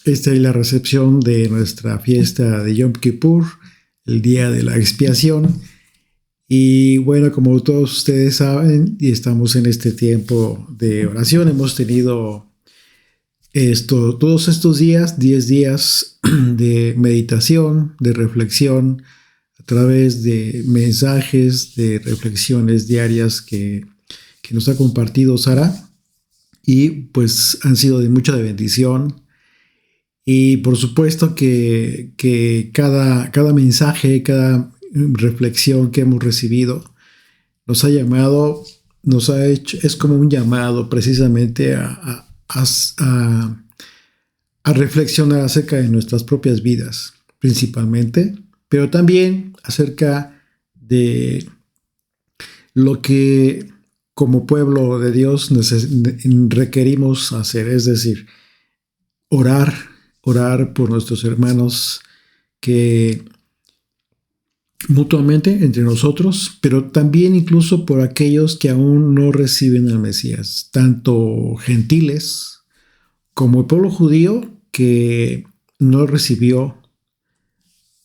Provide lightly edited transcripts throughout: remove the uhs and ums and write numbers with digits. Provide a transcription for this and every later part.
Esta es la recepción de nuestra fiesta de Yom Kippur, el día de la expiación. Y bueno, como todos ustedes saben, y estamos en este tiempo de oración, hemos tenido todos estos días, 10 días de meditación, de reflexión, a través de mensajes, de reflexiones diarias que nos ha compartido Sara. Y pues han sido de mucha bendición. Y por supuesto que cada mensaje, cada reflexión que hemos recibido nos ha llamado, nos ha hecho, es como un llamado precisamente a reflexionar acerca de nuestras propias vidas, principalmente, pero también acerca de lo que como pueblo de Dios requerimos hacer, es decir, orar por nuestros hermanos que mutuamente entre nosotros, pero también incluso por aquellos que aún no reciben al Mesías, tanto gentiles como el pueblo judío que no recibió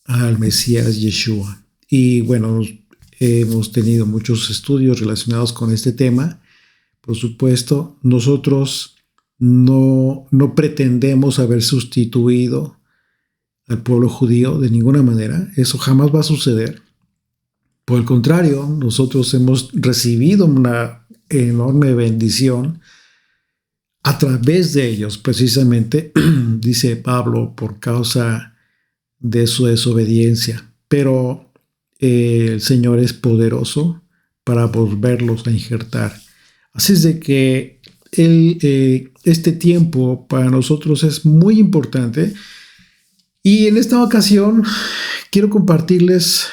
al Mesías Yeshua. Y bueno, hemos tenido muchos estudios relacionados con este tema. Por supuesto, nosotros no pretendemos haber sustituido al pueblo judío de ninguna manera. Eso jamás va a suceder. Por el contrario, nosotros hemos recibido una enorme bendición a través de ellos, precisamente, dice Pablo, por causa de su desobediencia. Pero el Señor es poderoso para volverlos a injertar. Así es de que este tiempo para nosotros es muy importante. Y en esta ocasión quiero compartirles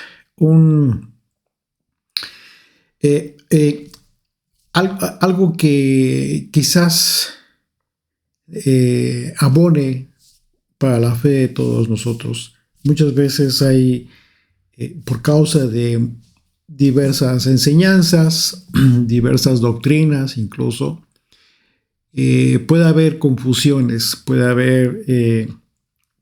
algo que quizás abone para la fe de todos nosotros. Muchas veces hay, por causa de diversas enseñanzas, diversas doctrinas incluso, puede haber confusiones, puede haber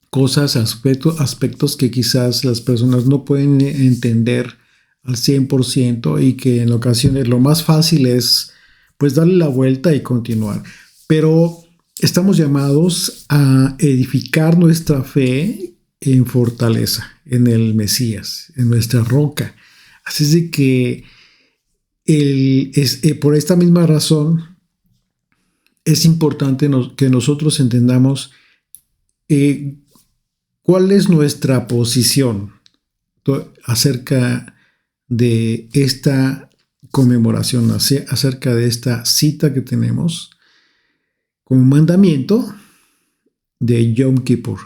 cosas, aspectos que quizás las personas no pueden entender al 100% y que en ocasiones lo más fácil es pues darle la vuelta y continuar. Pero estamos llamados a edificar nuestra fe en fortaleza, en el Mesías, en nuestra roca. Así es de que por esta misma razón es importante que nosotros entendamos cuál es nuestra posición acerca de esta conmemoración, acerca de esta cita que tenemos como mandamiento de Yom Kippur.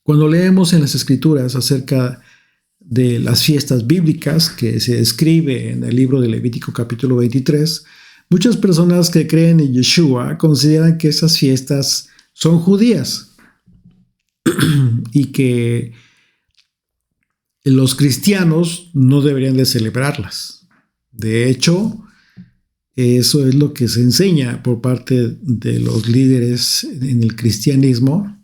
Cuando leemos en las Escrituras acerca de las fiestas bíblicas que se describe en el libro de Levítico capítulo 23, muchas personas que creen en Yeshua consideran que esas fiestas son judías y que los cristianos no deberían de celebrarlas. De hecho, eso es lo que se enseña por parte de los líderes en el cristianismo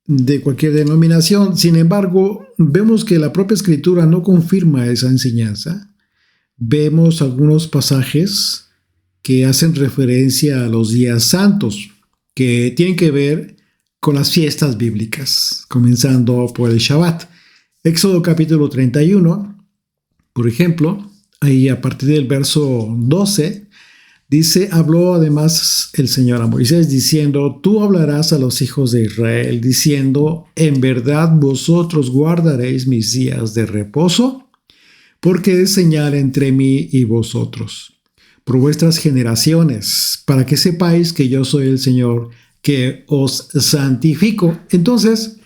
de cualquier denominación. Sin embargo, vemos que la propia Escritura no confirma esa enseñanza. Vemos algunos pasajes que hacen referencia a los días santos, que tienen que ver con las fiestas bíblicas, comenzando por el Shabbat. Éxodo capítulo 31, por ejemplo, ahí a partir del verso 12, dice, habló además el Señor a Moisés diciendo, tú hablarás a los hijos de Israel diciendo, en verdad vosotros guardaréis mis días de reposo, porque es señal entre mí y vosotros, por vuestras generaciones, para que sepáis que yo soy el Señor que os santifico. Entonces,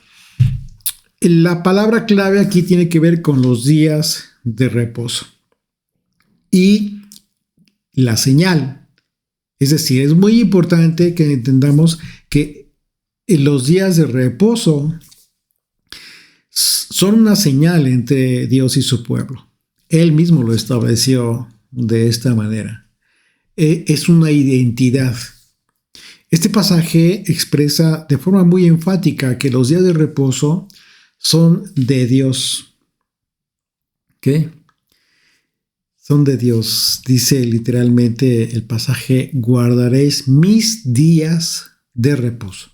la palabra clave aquí tiene que ver con los días de reposo y la señal. Es decir, es muy importante que entendamos que los días de reposo son una señal entre Dios y su pueblo. Él mismo lo estableció de esta manera. Es una identidad. Este pasaje expresa de forma muy enfática que los días de reposo son de Dios. ¿Qué? Son de Dios. Dice literalmente el pasaje: guardaréis mis días de reposo.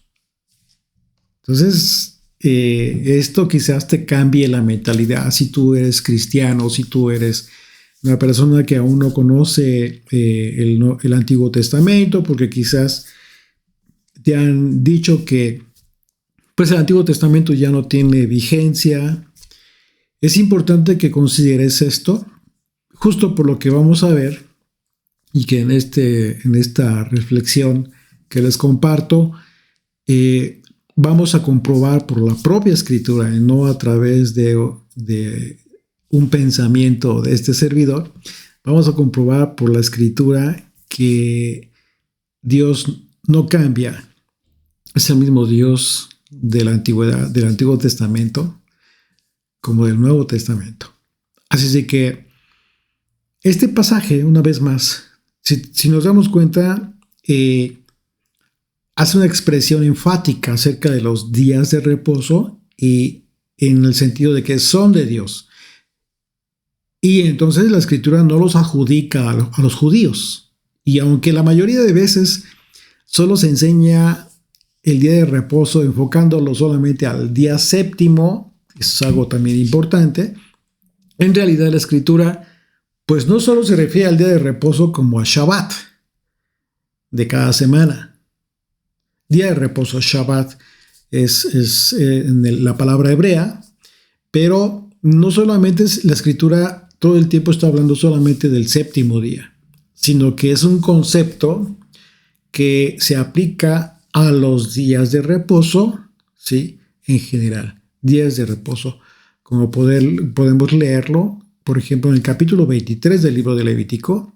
Entonces, esto quizás te cambie la mentalidad. Si tú eres cristiano, si tú eres una persona que aún no conoce el Antiguo Testamento, porque quizás te han dicho que pues el Antiguo Testamento ya no tiene vigencia. Es importante que consideres esto, justo por lo que vamos a ver, y que en esta reflexión que les comparto, vamos a comprobar por la propia Escritura, y no a través de un pensamiento de este servidor. Vamos a comprobar por la Escritura que Dios no cambia. Es el mismo Dios de la antigüedad, del Antiguo Testamento, como del Nuevo Testamento. Así es que este pasaje, una vez más, si nos damos cuenta, hace una expresión enfática acerca de los días de reposo, y en el sentido de que son de Dios. Y entonces la Escritura no los adjudica a los judíos. Y aunque la mayoría de veces solo se enseña el día de reposo enfocándolo solamente al día séptimo, es algo también importante, en realidad la Escritura pues no solo se refiere al día de reposo como a Shabbat de cada semana. Día de reposo, Shabbat, es la palabra hebrea, pero no solamente la Escritura todo el tiempo está hablando solamente del séptimo día, sino que es un concepto que se aplica a los días de reposo, ¿sí? En general, días de reposo, como podemos leerlo, por ejemplo, en el capítulo 23 del libro de Levítico,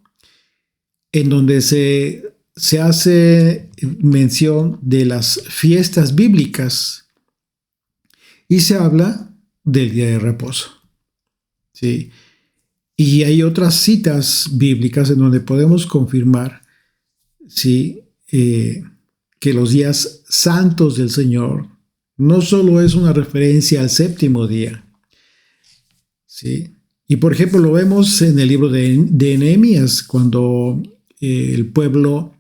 en donde se hace mención de las fiestas bíblicas y se habla del día de reposo, ¿sí? Y hay otras citas bíblicas en donde podemos confirmar, ¿sí? Que los días santos del Señor no solo es una referencia al séptimo día, ¿sí? Y por ejemplo lo vemos en el libro de Nehemías, cuando el pueblo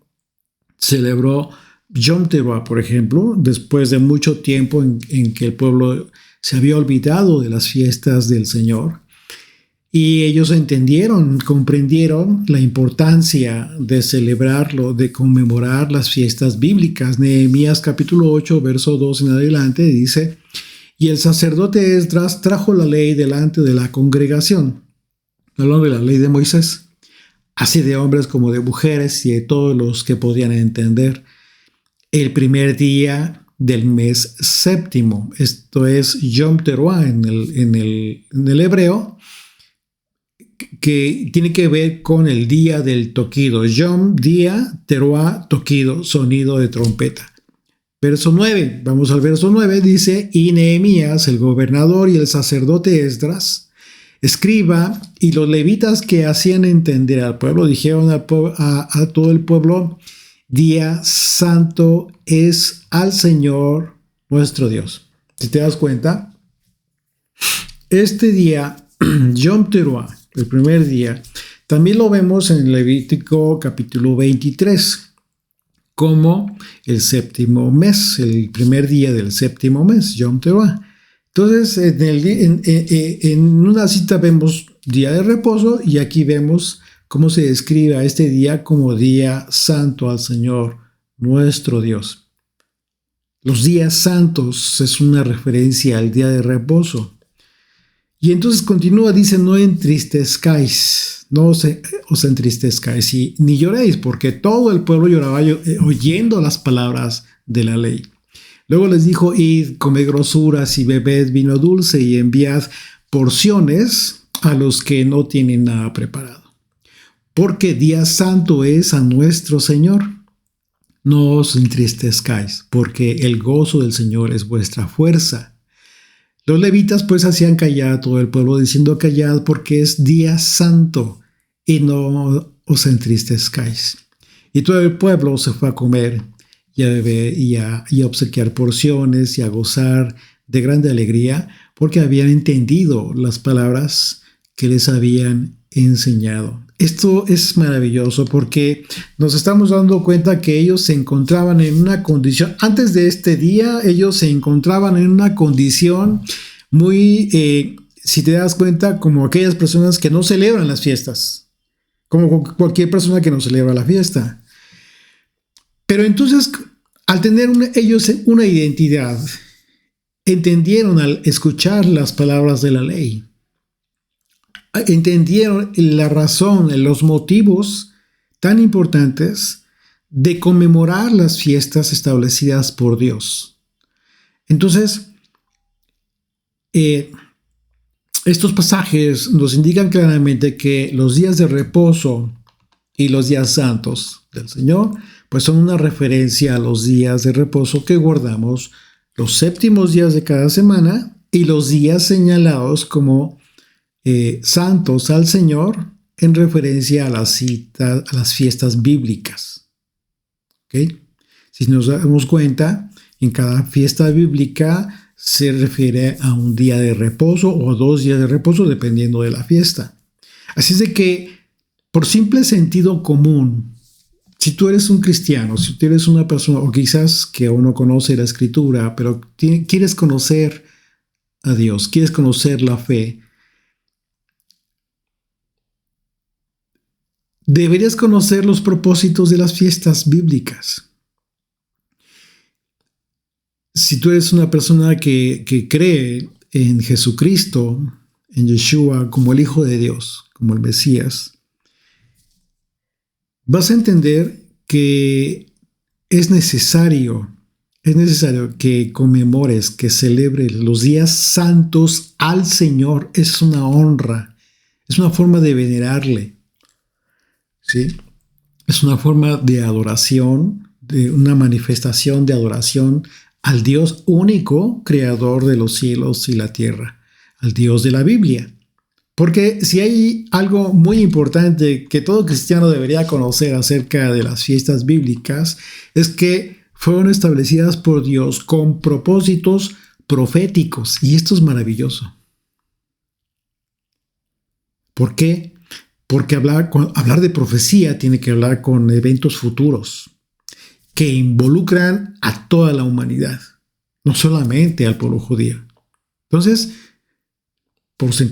celebró Yom Teruah, por ejemplo, después de mucho tiempo en que el pueblo se había olvidado de las fiestas del Señor. Y ellos comprendieron la importancia de celebrarlo, de conmemorar las fiestas bíblicas. Nehemías capítulo 8, verso 2 en adelante dice: y el sacerdote Esdras trajo la ley delante de la congregación, hablando de la ley de Moisés, así de hombres como de mujeres y de todos los que podían entender, el primer día del mes séptimo. Esto es Yom Teruah en el hebreo, que tiene que ver con el día del toquido. Yom, día, Teruah, toquido, sonido de trompeta. Verso 9, vamos al verso 9, dice: y Nehemías, el gobernador, y el sacerdote Esdras, escriba, y los levitas que hacían entender al pueblo, dijeron a todo el pueblo: día santo es al Señor nuestro Dios. Si te das cuenta, este día, Yom Teruah, el primer día, también lo vemos en Levítico capítulo 23, como el séptimo mes, el primer día del séptimo mes, Yom Teruah. Entonces, en una cita vemos día de reposo, y aquí vemos cómo se describe a este día como día santo al Señor nuestro Dios. Los días santos es una referencia al día de reposo. Y entonces continúa, dice: no entristezcáis, no os entristezcáis, y ni lloréis, porque todo el pueblo lloraba oyendo las palabras de la ley. Luego les dijo: id, comed grosuras y bebed vino dulce, y enviad porciones a los que no tienen nada preparado. Porque día santo es a nuestro Señor. No os entristezcáis, porque el gozo del Señor es vuestra fuerza. Los levitas pues hacían callar a todo el pueblo, diciendo: callad, porque es día santo, y no os entristezcáis. Y todo el pueblo se fue a comer y a beber y a obsequiar porciones y a gozar de grande alegría porque habían entendido las palabras que les habían enseñado. Esto es maravilloso porque nos estamos dando cuenta que ellos se encontraban en una condición, antes de este día, ellos se encontraban en una condición muy, si te das cuenta, como aquellas personas que no celebran las fiestas, como cualquier persona que no celebra la fiesta. Pero entonces, al tener ellos una identidad, entendieron al escuchar las palabras de la ley, entendieron la razón, los motivos tan importantes de conmemorar las fiestas establecidas por Dios. Entonces, estos pasajes nos indican claramente que los días de reposo y los días santos del Señor, pues son una referencia a los días de reposo que guardamos los séptimos días de cada semana y los días señalados como santos al Señor en referencia a las fiestas bíblicas. ¿Okay? Si nos damos cuenta, en cada fiesta bíblica se refiere a un día de reposo o 2 días de reposo, dependiendo de la fiesta. Así es de que, por simple sentido común, si tú eres un cristiano, si tú eres una persona, o quizás que aún no conoce la Escritura, pero quieres conocer a Dios, quieres conocer la fe, deberías conocer los propósitos de las fiestas bíblicas. Si tú eres una persona que cree en Jesucristo, en Yeshua, como el Hijo de Dios, como el Mesías, vas a entender que es necesario que conmemores, que celebres los días santos al Señor. Es una honra, es una forma de venerarle, ¿sí? Es una forma de adoración, de una manifestación de adoración al Dios único, creador de los cielos y la tierra, al Dios de la Biblia. Porque si hay algo muy importante que todo cristiano debería conocer acerca de las fiestas bíblicas, es que fueron establecidas por Dios con propósitos proféticos. Y esto es maravilloso. ¿Por qué? Porque hablar de profecía tiene que hablar con eventos futuros que involucran a toda la humanidad, no solamente al pueblo judío. Entonces,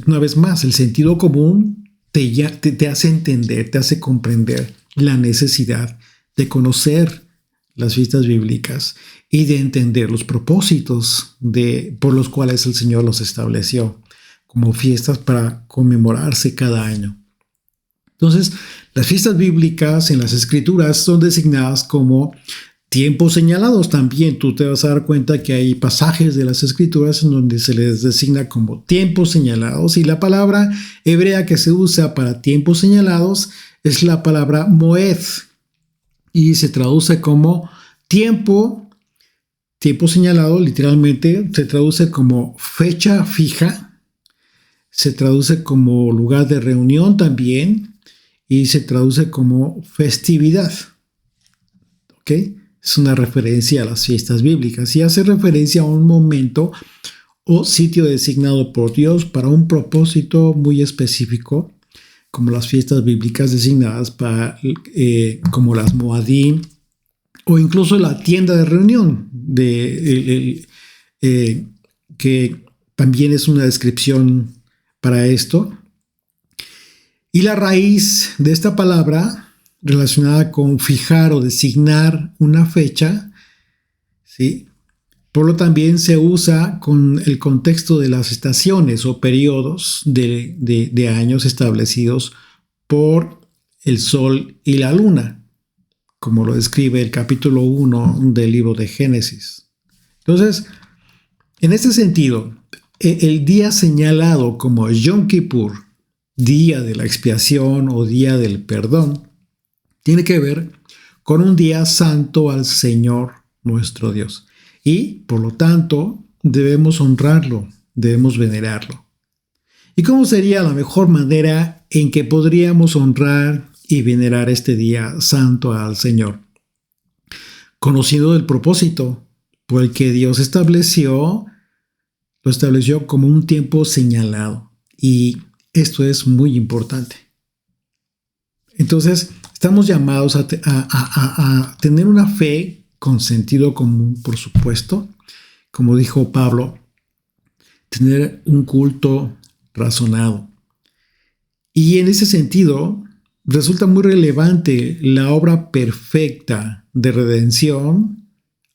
una vez más, el sentido común te hace entender, te hace comprender la necesidad de conocer las fiestas bíblicas y de entender los propósitos por los cuales el Señor los estableció como fiestas para conmemorarse cada año. Entonces, las fiestas bíblicas en las Escrituras son designadas como tiempos señalados. También tú te vas a dar cuenta que hay pasajes de las Escrituras en donde se les designa como tiempos señalados, y la palabra hebrea que se usa para tiempos señalados es la palabra moed, y se traduce como tiempo señalado. Literalmente se traduce como fecha fija, se traduce como lugar de reunión también, y se traduce como festividad. ¿Ok? Es una referencia a las fiestas bíblicas y hace referencia a un momento o sitio designado por Dios para un propósito muy específico, como las fiestas bíblicas designadas como las Moadim, o incluso la tienda de reunión, que también es una descripción para esto. Y la raíz de esta palabra, relacionada con fijar o designar una fecha, ¿sí? Por lo también se usa con el contexto de las estaciones o periodos de años establecidos por el sol y la luna, como lo describe el capítulo 1 del libro de Génesis. Entonces, en este sentido, el día señalado como Yom Kippur, día de la expiación o día del perdón, tiene que ver con un día santo al Señor nuestro Dios. Y, por lo tanto, debemos honrarlo, debemos venerarlo. ¿Y cómo sería la mejor manera en que podríamos honrar y venerar este día santo al Señor? conociendo el propósito por el que Dios lo estableció como un tiempo señalado. Y esto es muy importante. Entonces, estamos llamados a tener una fe con sentido común, por supuesto. Como dijo Pablo, tener un culto razonado. Y en ese sentido, resulta muy relevante la obra perfecta de redención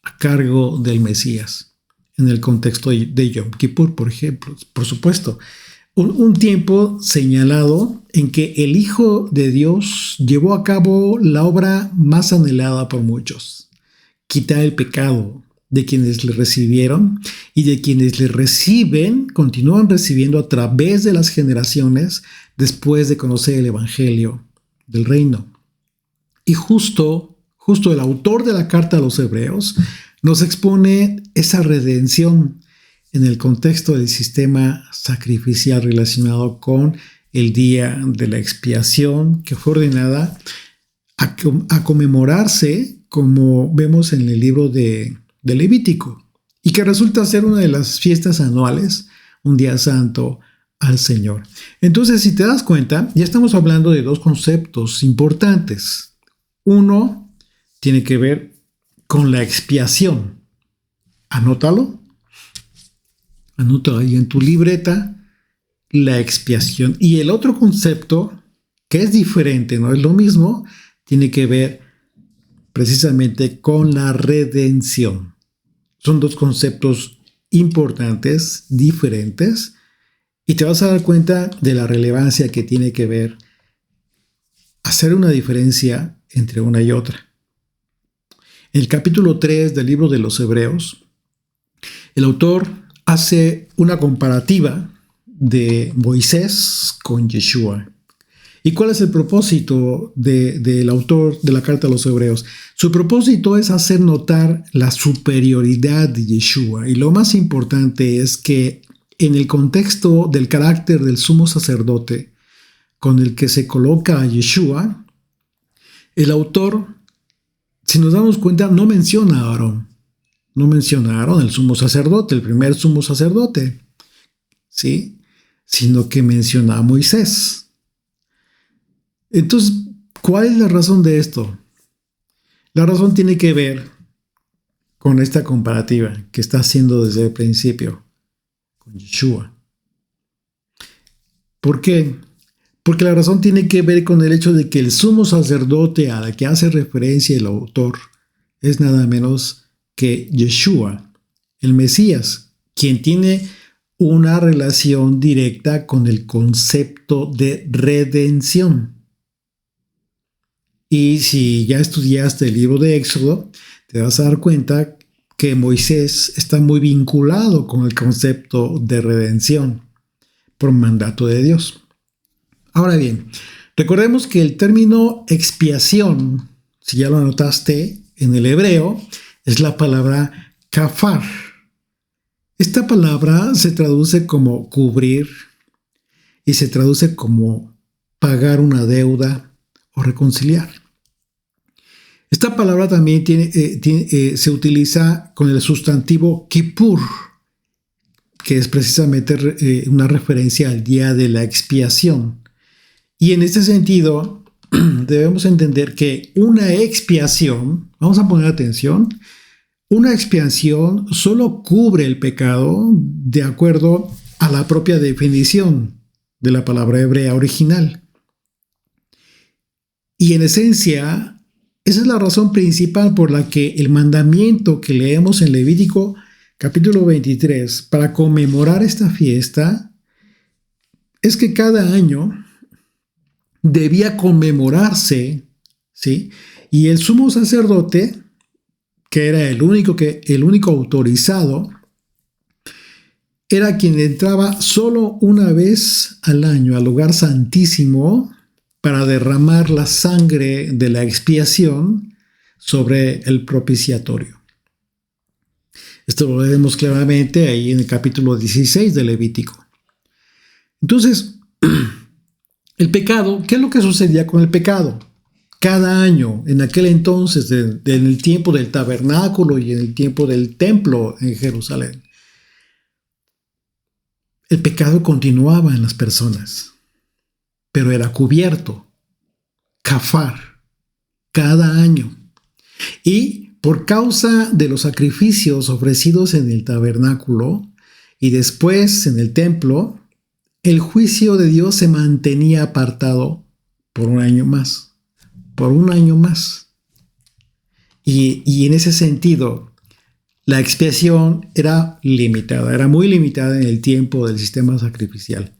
a cargo del Mesías, en el contexto de Yom Kippur, por ejemplo. Por supuesto, un tiempo señalado en que el Hijo de Dios llevó a cabo la obra más anhelada por muchos: quitar el pecado de quienes le recibieron y de quienes le reciben, continúan recibiendo a través de las generaciones después de conocer el Evangelio del reino. Y justo el autor de la carta a los Hebreos nos expone esa redención en el contexto del sistema sacrificial relacionado con el día de la expiación, que fue ordenada a conmemorarse, como vemos en el libro de Levítico, y que resulta ser una de las fiestas anuales, un día santo al Señor. Entonces, si te das cuenta, ya estamos hablando de dos conceptos importantes. Uno tiene que ver con la expiación. Anótalo ahí en tu libreta, la expiación. Y el otro concepto, que es diferente, no es lo mismo, tiene que ver precisamente con la redención. Son dos conceptos importantes, diferentes, y te vas a dar cuenta de la relevancia que tiene que ver hacer una diferencia entre una y otra. En el capítulo 3 del libro de los Hebreos, el autor hace una comparativa de Moisés con Yeshua. ¿Y cuál es el propósito del autor de la carta a los Hebreos? Su propósito es hacer notar la superioridad de Yeshua. Y lo más importante es que en el contexto del carácter del sumo sacerdote con el que se coloca a Yeshua, el autor, si nos damos cuenta, no menciona a Aarón. No menciona a Aarón, el sumo sacerdote, el primer sumo sacerdote, ¿sí? Sino que menciona a Moisés. Entonces, ¿cuál es la razón de esto? La razón tiene que ver con esta comparativa que está haciendo desde el principio con Yeshua. ¿Por qué? Porque la razón tiene que ver con el hecho de que el sumo sacerdote a la que hace referencia el autor es nada menos que Yeshua, el Mesías, quien tiene una relación directa con el concepto de redención. Y si ya estudiaste el libro de Éxodo, te vas a dar cuenta que Moisés está muy vinculado con el concepto de redención por mandato de Dios. Ahora bien, recordemos que el término expiación, si ya lo anotaste en el hebreo, es la palabra kafar. Esta palabra se traduce como cubrir y se traduce como pagar una deuda o reconciliar. Esta palabra también se utiliza con el sustantivo kippur, que es precisamente una referencia al día de la expiación. Y en este sentido, debemos entender que una expiación, vamos a poner atención, una expiación solo cubre el pecado de acuerdo a la propia definición de la palabra hebrea original. Y en esencia, esa es la razón principal por la que el mandamiento que leemos en Levítico capítulo 23 para conmemorar esta fiesta es que cada año debía conmemorarse, ¿sí? Y el sumo sacerdote, que era el único autorizado, era quien entraba solo una vez al año al lugar santísimo para derramar la sangre de la expiación sobre el propiciatorio. Esto lo vemos claramente ahí en el capítulo 16 de Levítico. Entonces, el pecado, ¿qué es lo que sucedía con el pecado? cada año, en aquel entonces, en el tiempo del tabernáculo y en el tiempo del templo en Jerusalén, el pecado continuaba en las personas, pero era cubierto, kafar, cada año. Y por causa de los sacrificios ofrecidos en el tabernáculo y después en el templo, el juicio de Dios se mantenía apartado por un año más, por un año más. Y en ese sentido, la expiación era limitada, era muy limitada en el tiempo del sistema sacrificial.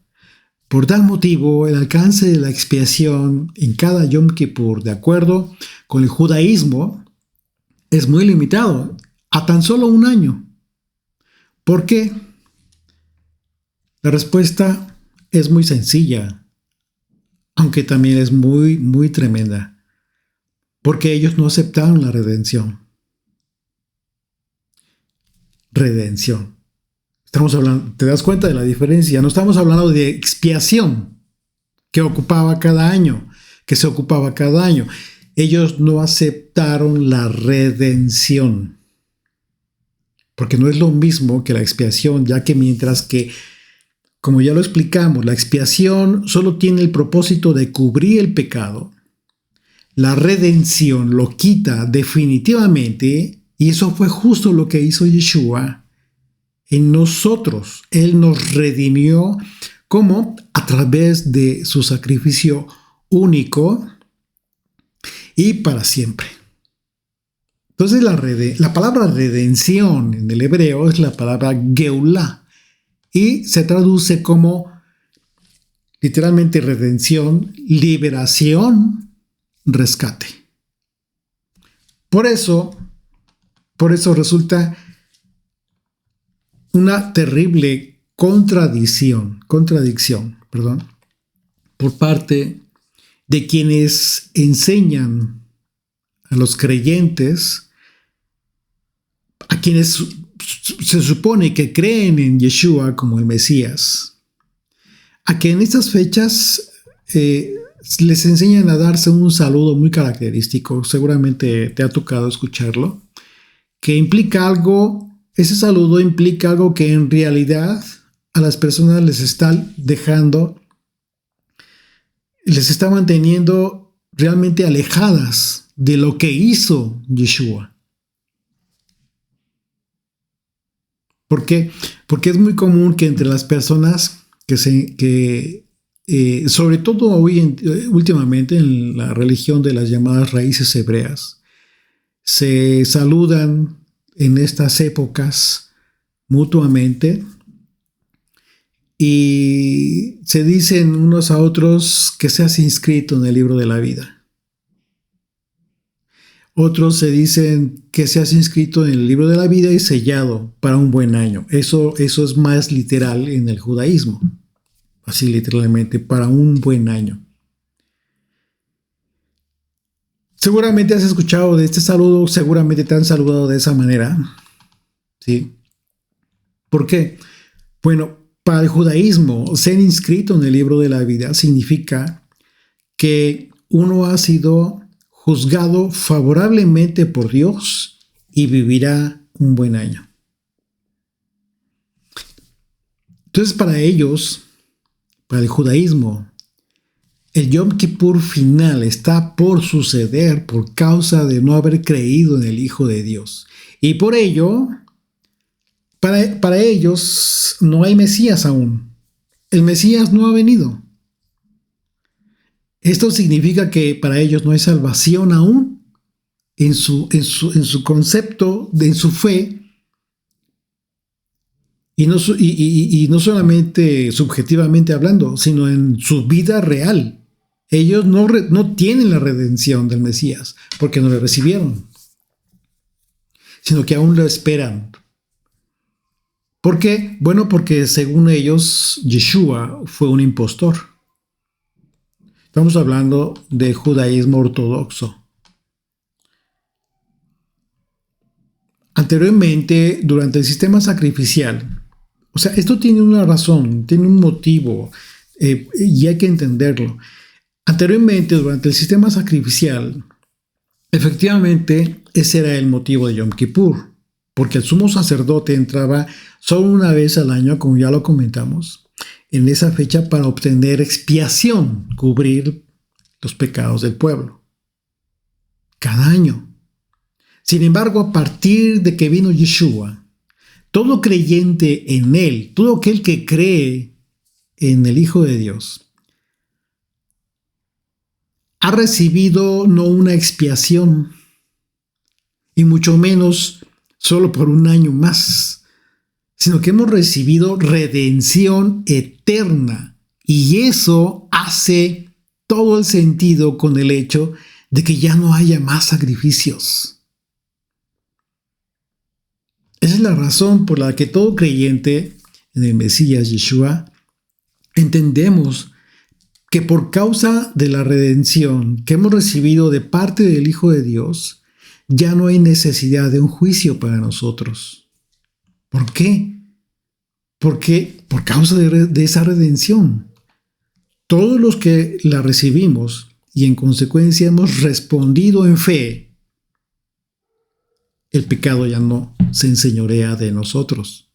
Por tal motivo, el alcance de la expiación en cada Yom Kippur, de acuerdo con el judaísmo, es muy limitado, a tan solo un año. ¿Por qué? La respuesta es muy sencilla, aunque también es muy, muy tremenda, porque ellos no aceptaron la redención. Redención. Estamos hablando, ¿te das cuenta de la diferencia? No estamos hablando de expiación que ocupaba cada año, que se ocupaba cada año. Ellos no aceptaron la redención, porque no es lo mismo que la expiación, ya que mientras que, como ya lo explicamos, la expiación solo tiene el propósito de cubrir el pecado, la redención lo quita definitivamente, y eso fue justo lo que hizo Yeshua en nosotros. Él nos redimió, ¿cómo? A través de su sacrificio único y para siempre. Entonces la palabra redención en el hebreo es la palabra Geulah y se traduce como literalmente redención, liberación, rescate. Por eso resulta una terrible contradicción, por parte de quienes enseñan a los creyentes, a quienes se supone que creen en Yeshua como el Mesías, a que en estas fechas les enseñan a darse un saludo muy característico, seguramente te ha tocado escucharlo, que implica algo. Ese saludo implica algo que en realidad a las personas les está manteniendo realmente alejadas de lo que hizo Yeshua. ¿Por qué? Porque es muy común que entre las personas sobre todo últimamente en la religión de las llamadas raíces hebreas, se saludan en estas épocas mutuamente y se dicen unos a otros que seas inscrito en el libro de la vida. Otros se dicen que seas inscrito en el libro de la vida y sellado para un buen año. Eso es más literal en el judaísmo. Así literalmente, para un buen año. Seguramente has escuchado de este saludo, seguramente te han saludado de esa manera. ¿Sí? ¿Por qué? Bueno, para el judaísmo, ser inscrito en el libro de la vida significa que uno ha sido juzgado favorablemente por Dios y vivirá un buen año. Entonces, para ellos, para el judaísmo, el Yom Kippur final está por suceder por causa de no haber creído en el Hijo de Dios. Y por ello, para ellos no hay Mesías aún. El Mesías no ha venido. Esto significa que para ellos no hay salvación aún en su concepto, en su fe. Y no solamente subjetivamente hablando, sino en su vida real. Ellos no tienen la redención del Mesías porque no le recibieron, sino que aún lo esperan. ¿Por qué? Bueno, porque según ellos, Yeshua fue un impostor. Estamos hablando del judaísmo ortodoxo. Anteriormente, durante el sistema sacrificial, o sea, esto tiene una razón, tiene un motivo, y hay que entenderlo. Anteriormente, durante el sistema sacrificial, efectivamente ese era el motivo de Yom Kippur, porque el sumo sacerdote entraba solo una vez al año, como ya lo comentamos, en esa fecha para obtener expiación, cubrir los pecados del pueblo. Cada año. Sin embargo, a partir de que vino Yeshua, todo creyente en él, todo aquel que cree en el Hijo de Dios, ha recibido no una expiación, y mucho menos solo por un año más, sino que hemos recibido redención eterna. Y eso hace todo el sentido con el hecho de que ya no haya más sacrificios. Esa es la razón por la que todo creyente en el Mesías Yeshua entendemos que por causa de la redención que hemos recibido de parte del Hijo de Dios, ya no hay necesidad de un juicio para nosotros. ¿Por qué? Porque por causa de esa redención, todos los que la recibimos y en consecuencia hemos respondido en fe, el pecado ya no se enseñorea de nosotros,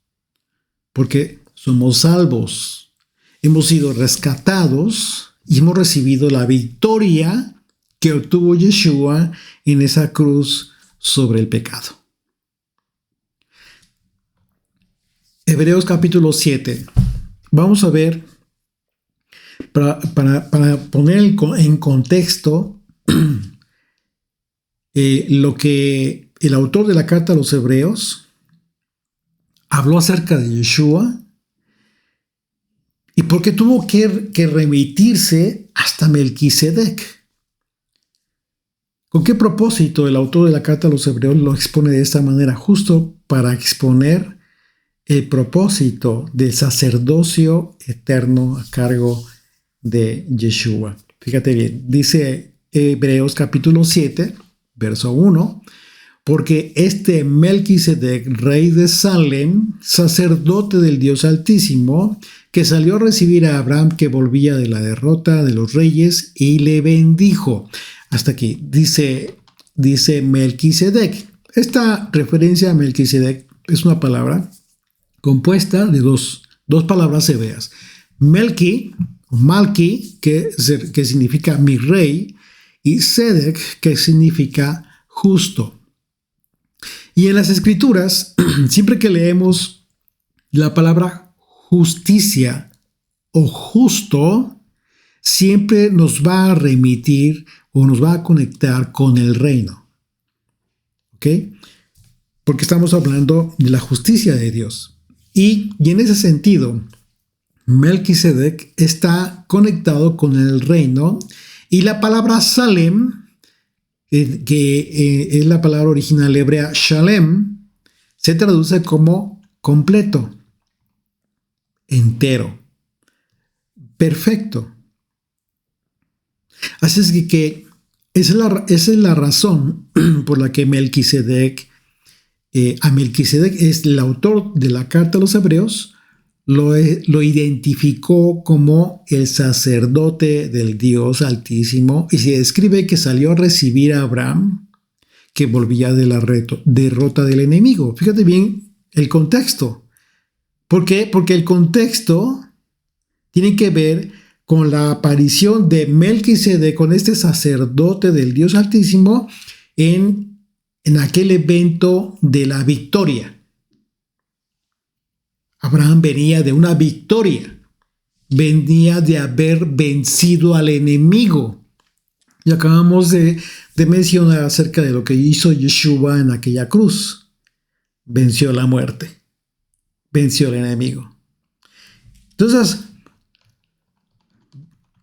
porque somos salvos, hemos sido rescatados y hemos recibido la victoria que obtuvo Yeshua en esa cruz sobre el pecado. Hebreos capítulo 7. Vamos a ver, para poner en contexto lo que el autor de la carta a los Hebreos habló acerca de Yeshua y por qué tuvo que remitirse hasta Melquisedec. ¿Con qué propósito el autor de la carta a los Hebreos lo expone de esta manera? Justo para exponer el propósito del sacerdocio eterno a cargo de Yeshua. Fíjate bien, dice Hebreos capítulo 7, verso 1, porque este Melquisedec, rey de Salem, sacerdote del Dios Altísimo, que salió a recibir a Abraham que volvía de la derrota de los reyes y le bendijo. Hasta aquí, dice Melquisedec. Esta referencia a Melquisedec es una palabra compuesta de dos palabras hebreas. Malki, que significa mi rey, y Sedec, que significa justo. Y en las escrituras, siempre que leemos la palabra justicia o justo, siempre nos va a remitir o nos va a conectar con el reino. ¿Ok? Porque estamos hablando de la justicia de Dios. Y en ese sentido, Melquisedec está conectado con el reino y la palabra Salem, que es la palabra original hebrea Shalem, se traduce como completo, entero, perfecto. Así es que esa es la razón por la que Melquisedec, a Melquisedec es el autor de la carta a los Hebreos, lo identificó como el sacerdote del Dios Altísimo y se describe que salió a recibir a Abraham que volvía de la derrota del enemigo. Fíjate bien el contexto. ¿Por qué? Porque el contexto tiene que ver con la aparición de Melquisedec, con este sacerdote del Dios Altísimo en aquel evento de la victoria. Abraham venía de una victoria, venía de haber vencido al enemigo. Y acabamos de mencionar acerca de lo que hizo Yeshua en aquella cruz. Venció la muerte, venció al enemigo. Entonces,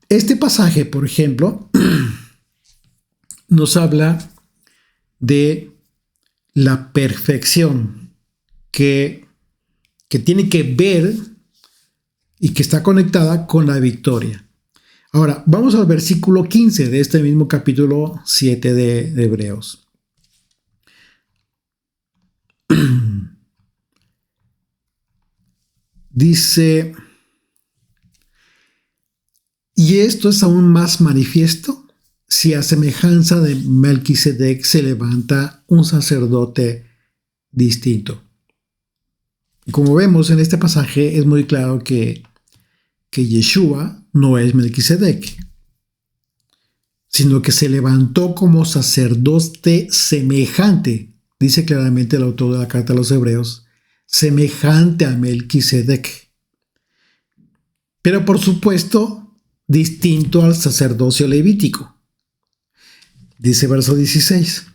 este pasaje, por ejemplo, nos habla de la perfección que tiene que ver y que está conectada con la victoria. Ahora, vamos al versículo 15 de este mismo capítulo 7 de Hebreos. Dice, Y esto es aún más manifiesto si a semejanza de Melquisedec se levanta un sacerdote distinto. Como vemos en este pasaje, es muy claro que Yeshua no es Melquisedec, sino que se levantó como sacerdote semejante, dice claramente el autor de la carta a los Hebreos, semejante a Melquisedec. Pero por supuesto, distinto al sacerdocio levítico. Dice verso 16,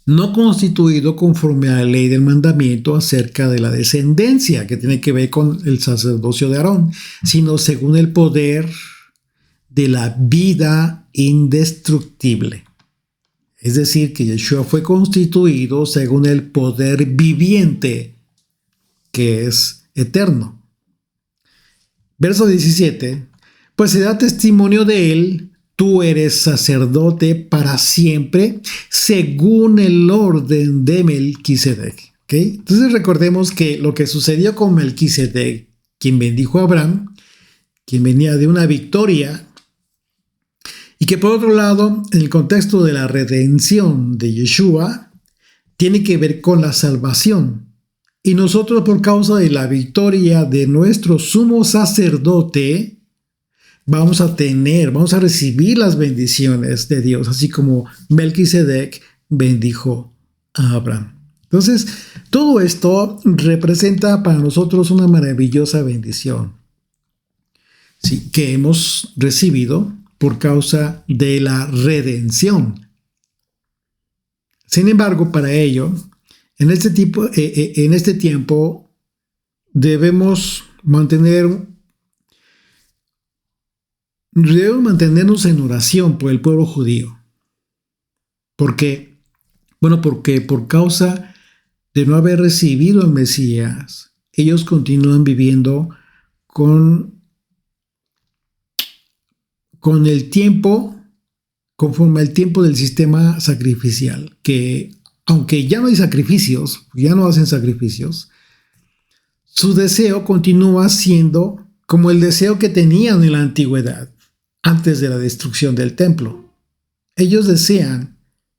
no constituido conforme a la ley del mandamiento acerca de la descendencia, que tiene que ver con el sacerdocio de Aarón, sino según el poder de la vida indestructible. Es decir, que Yeshua fue constituido según el poder viviente, que es eterno. Verso 17, pues se da testimonio de él, tú eres sacerdote para siempre, según el orden de Melquisedec. ¿Okay? Entonces recordemos que lo que sucedió con Melquisedec, quien bendijo a Abraham, quien venía de una victoria, y que por otro lado, en el contexto de la redención de Yeshua, tiene que ver con la salvación. Y nosotros, por causa de la victoria de nuestro sumo sacerdote, vamos a recibir las bendiciones de Dios, así como Melquisedec bendijo a Abraham. Entonces, todo esto representa para nosotros una maravillosa bendición, ¿sí?, que hemos recibido por causa de la redención. Sin embargo, para ello, en este tiempo debemos mantenernos en oración por el pueblo judío. ¿Por qué? Bueno, porque por causa de no haber recibido al Mesías, ellos continúan viviendo con el tiempo, conforme al tiempo del sistema sacrificial, que aunque ya no hay sacrificios, ya no hacen sacrificios, su deseo continúa siendo como el deseo que tenían en la antigüedad, antes de la destrucción del templo. Ellos desean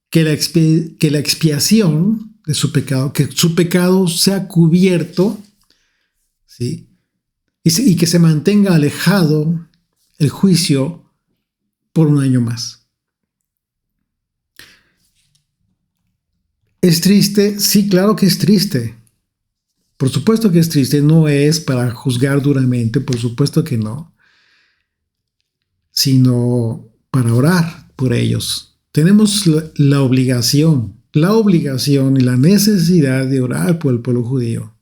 que la expiación de su pecado, que su pecado sea cubierto, ¿sí?, y que se mantenga alejado el juicio por un año más. ¿Es triste? Sí, claro que es triste. Por supuesto que es triste. No es para juzgar duramente, por supuesto que no, sino para orar por ellos. Tenemos la obligación y la necesidad de orar por el pueblo judío,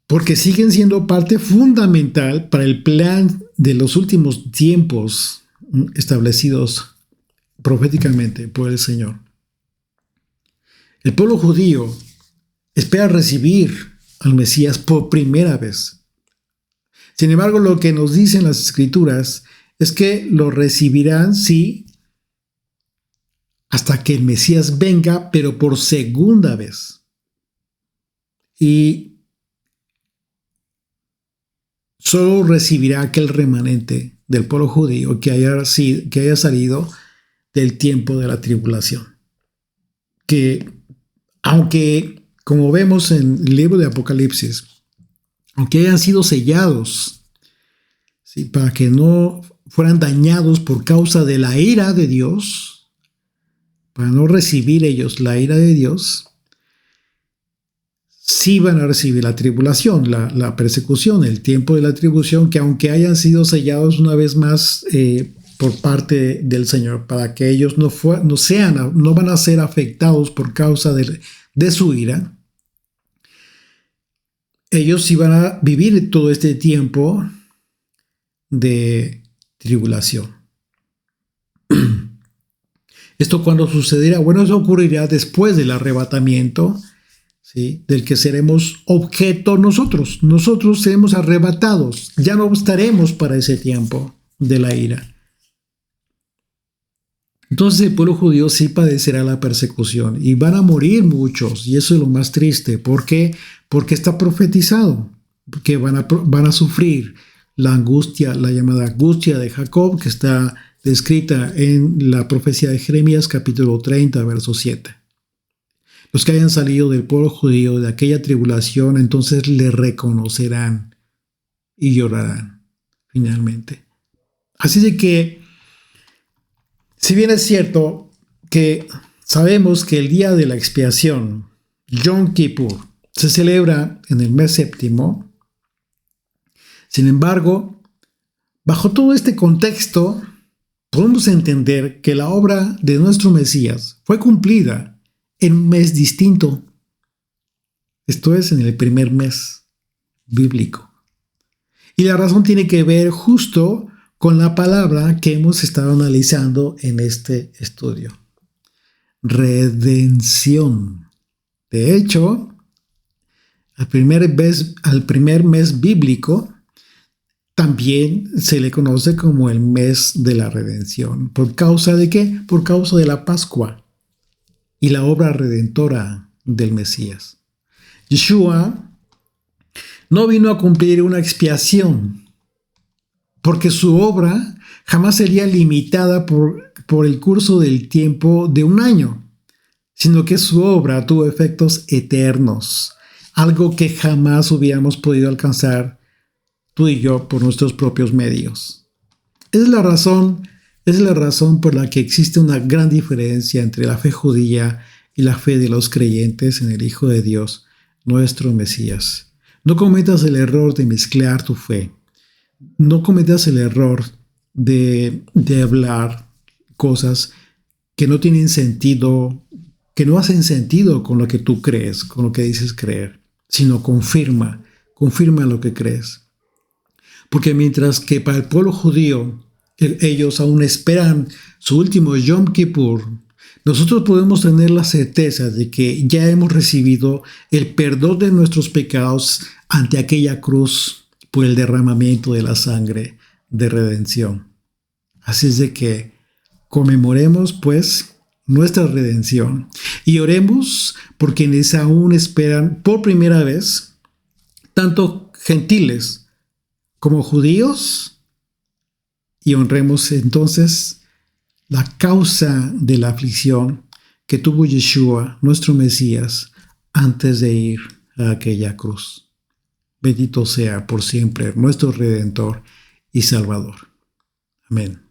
porque siguen siendo parte fundamental para el plan de los últimos tiempos establecidos proféticamente por el Señor. El pueblo judío espera recibir al Mesías por primera vez. Sin embargo, lo que nos dicen las Escrituras es que lo recibirán, sí, hasta que el Mesías venga, pero por segunda vez. Y solo recibirá aquel remanente del pueblo judío que haya salido del tiempo de la tribulación. Que, aunque, como vemos en el libro de Apocalipsis, aunque hayan sido sellados, ¿sí?, para que no fueran dañados por causa de la ira de Dios, para no recibir ellos la ira de Dios, sí van a recibir la tribulación, la persecución, el tiempo de la tribulación, que aunque hayan sido sellados una vez más por parte del Señor, para que ellos no van a ser afectados por causa de su ira, ellos sí van a vivir todo este tiempo de tribulación. ¿Esto cuándo sucederá? Bueno, eso ocurrirá después del arrebatamiento, ¿sí?, del que seremos objeto nosotros. Nosotros seremos arrebatados. Ya no estaremos para ese tiempo de la ira. Entonces el pueblo judío sí padecerá la persecución y van a morir muchos, y eso es lo más triste. ¿Por qué? Porque está profetizado que van a sufrir la angustia, la llamada angustia de Jacob, que está descrita en la profecía de Jeremías capítulo 30, verso 7. Los que hayan salido del pueblo judío de aquella tribulación, entonces le reconocerán y llorarán finalmente. Así de que, si bien es cierto que sabemos que el día de la expiación, Yom Kippur, se celebra en el mes séptimo, sin embargo, bajo todo este contexto, podemos entender que la obra de nuestro Mesías fue cumplida en un mes distinto. Esto es, en el primer mes bíblico. Y la razón tiene que ver justo con la palabra que hemos estado analizando en este estudio. Redención. De hecho, al primer mes bíblico también se le conoce como el mes de la redención. ¿Por causa de qué? Por causa de la Pascua y la obra redentora del Mesías. Yeshua no vino a cumplir una expiación, porque su obra jamás sería limitada por el curso del tiempo de un año, sino que su obra tuvo efectos eternos, algo que jamás hubiéramos podido alcanzar tú y yo por nuestros propios medios. Es la razón por la que existe una gran diferencia entre la fe judía y la fe de los creyentes en el Hijo de Dios, nuestro Mesías. No cometas el error de mezclar tu fe. No cometas el error de hablar cosas que no tienen sentido, que no hacen sentido con lo que tú crees, con lo que dices creer, sino confirma lo que crees. Porque mientras que para el pueblo judío ellos aún esperan su último Yom Kippur, nosotros podemos tener la certeza de que ya hemos recibido el perdón de nuestros pecados ante aquella cruz por el derramamiento de la sangre de redención. Así es de que conmemoremos pues nuestra redención y oremos por quienes aún esperan por primera vez, tanto gentiles como judíos, y honremos entonces la causa de la aflicción que tuvo Yeshua, nuestro Mesías, antes de ir a aquella cruz. Bendito sea por siempre nuestro Redentor y Salvador. Amén.